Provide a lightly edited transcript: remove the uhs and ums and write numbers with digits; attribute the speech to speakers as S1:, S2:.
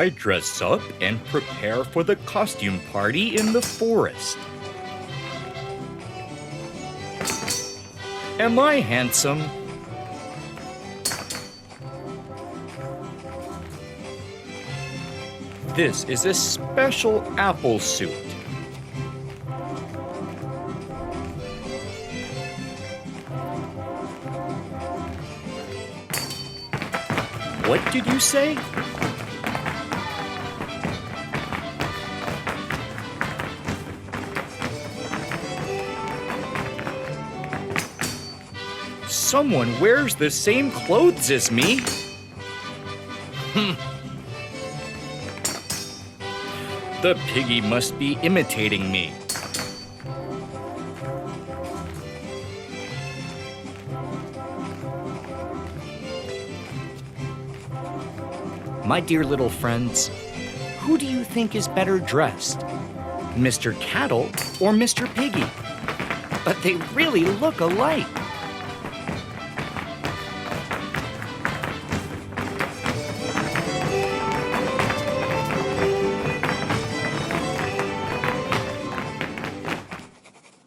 S1: I dress up and prepare for the costume party in the forest. Am I handsome? This is a special apple suit. What did you say? Someone wears the same clothes as me. The piggy must be imitating me. My dear little friends, who do you think is better dressed? Mr. Cattle or Mr. Piggy? But they really look alike.